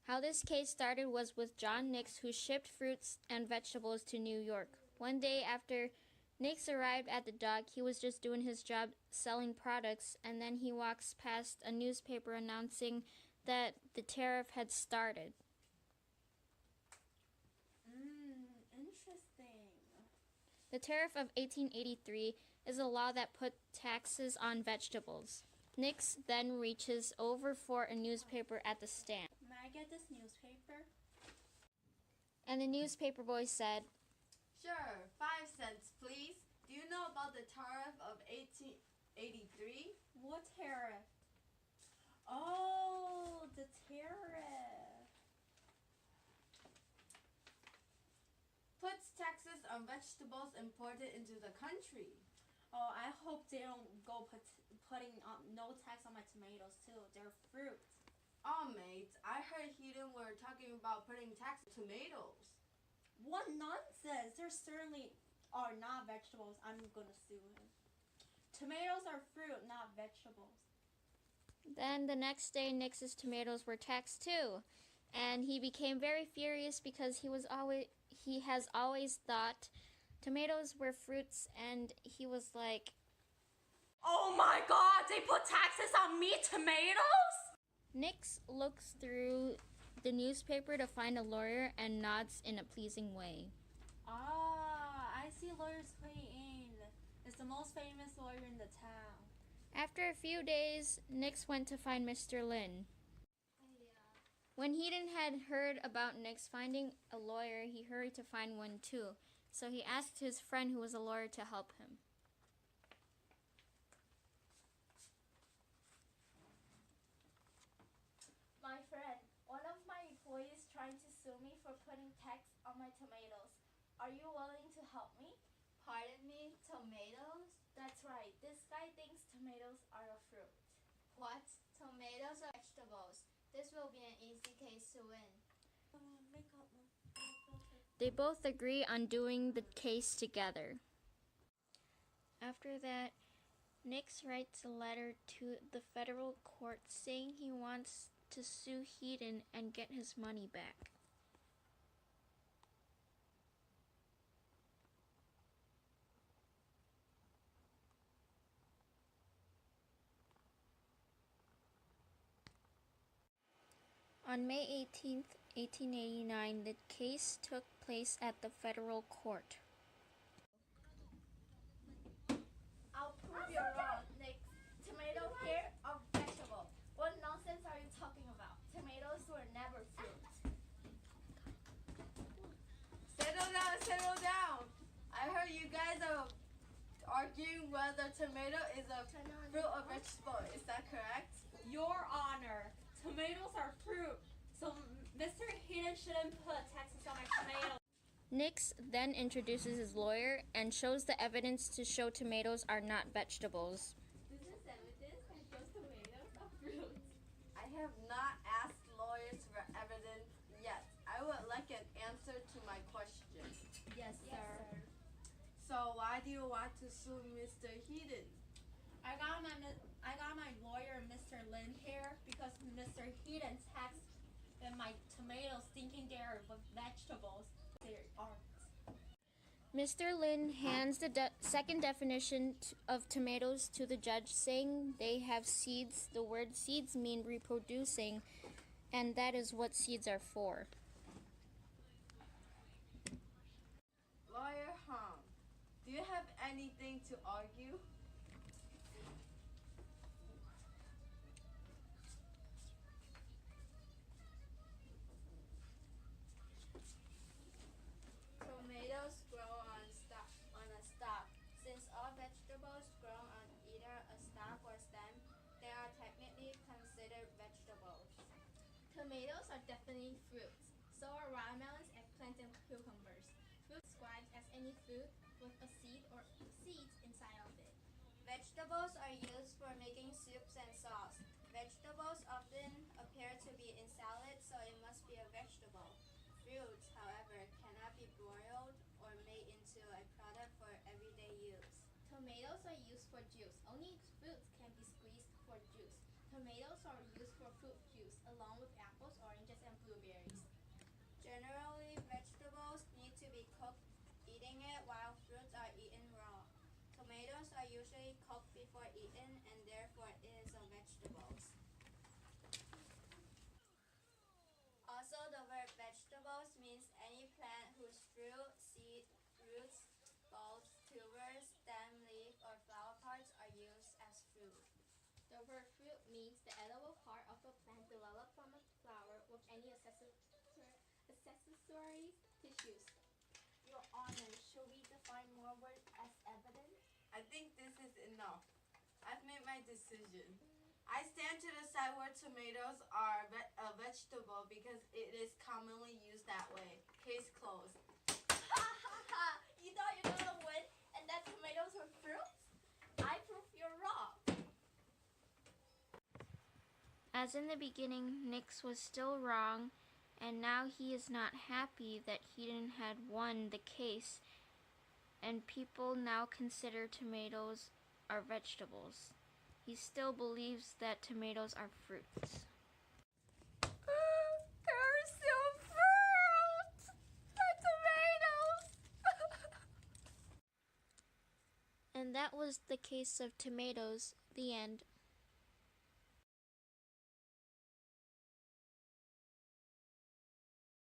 How this case started was with John Nix, who shipped fruits and vegetables to New York. One day after Nix arrived at the dock, he was just doing his job selling products, and then he walks past a newspaper announcing that the tariff had started. Interesting. The tariff of 1883 is a law that put taxes on vegetables. Nix then reaches over for a newspaper at the stand. May I get this newspaper? And the newspaper boy said, Sure, 5 cents, please. Do you know about the tariff of 1883? What tariff? Oh, the tariff. Puts taxes on vegetables imported into the country. Oh, I hope they don't go putting no tax on my tomatoes too. They're fruit. Oh, mates, I heard Hedden were talking about putting tax on tomatoes. What nonsense! There certainly are not vegetables. I'm gonna sue him. Tomatoes are fruit, not vegetables. Then the next day, Nix's tomatoes were taxed too, and he became very furious because he has always thought tomatoes were fruits, and he was like, Oh my God! They put taxes on me, tomatoes! Nix looks through the newspaper to find a lawyer and nods in a pleasing way. Ah, I see lawyers Hui In. It's the most famous lawyer in the town. After a few days, Nix went to find Mr. Lin. When Hedden had heard about Nix finding a lawyer, he hurried to find one too. So he asked his friend who was a lawyer to help him. My friend, one of my employees trying to sue me for putting tax on my tomatoes. Are you willing to help me? Pardon me, tomatoes? That's right. This guy thinks tomatoes are a fruit. What? Tomatoes are vegetables. This will be an easy case to win. They both agree on doing the case together. After that, Nix writes a letter to the federal court saying he wants to sue Hedden and get his money back. On May 18th, 1889, the case took place at the federal court. I'll prove you're wrong, Nick. Tomato here are vegetable. What nonsense are you talking about? Tomatoes were never fruit. Settle down. I heard you guys are arguing whether tomato is a fruit or vegetable. Is that correct? Your Honor, tomatoes are fruit, so Mr. Hedden shouldn't put taxes on my tomatoes. Nix then introduces his lawyer and shows the evidence to show tomatoes are not vegetables. This is evidence that shows tomatoes are fruit. I have not asked lawyers for evidence yet. I would like an answer to my question. Yes, sir. So why do you want to sue Mr. Hedden? I got my lawyer, Mr. Lin, here because Mr. Hedden taxed my tomatoes thinking they're vegetables. They aren't. Mr. Lin hands the second definition of tomatoes to the judge, saying they have seeds. The word seeds mean reproducing, and that is what seeds are for. Lawyer Hong, do you have anything to argue? Tomatoes grow on a stalk. Since all vegetables grow on either a stalk or stem, they are technically considered vegetables. Tomatoes are definitely fruits. So are watermelons, eggplants, and cucumbers. Fruit describes as any fruit with a seed or seeds inside of it. Vegetables are used for making soups and sauce. Vegetables often appear to be in salad, so it must be a vegetable. Fruits, however, cannot be boiled or made into a product for everyday use. Tomatoes are used for juice. Only fruits can be squeezed for juice. Tomatoes are used for fruit juice, along with apples, oranges, and blueberries. Generally, vegetables need to be cooked eating it while fruits are eaten raw. Tomatoes are usually cooked before eaten and therefore it is a vegetables. Also, the word vegetables means any plant whose fruit, seed, roots, bulbs, tubers, stem, leaf, or flower parts are used as food. The word fruit means the edible part of a plant developed from a flower with any accessory tissues. Your Honor, should we define more words as evidence? I think this is enough. I've made my decision. I stand to the side where tomatoes are a vegetable because it is commonly used that way. Case closed. You thought you were gonna win and that tomatoes were fruits? I prove you're wrong. As in the beginning, Nix was still wrong, and now he is not happy that Hedden had won the case, and people now consider tomatoes are vegetables. He still believes that tomatoes are fruits. They're still fruits! They're tomatoes! And that was the case of tomatoes. The end.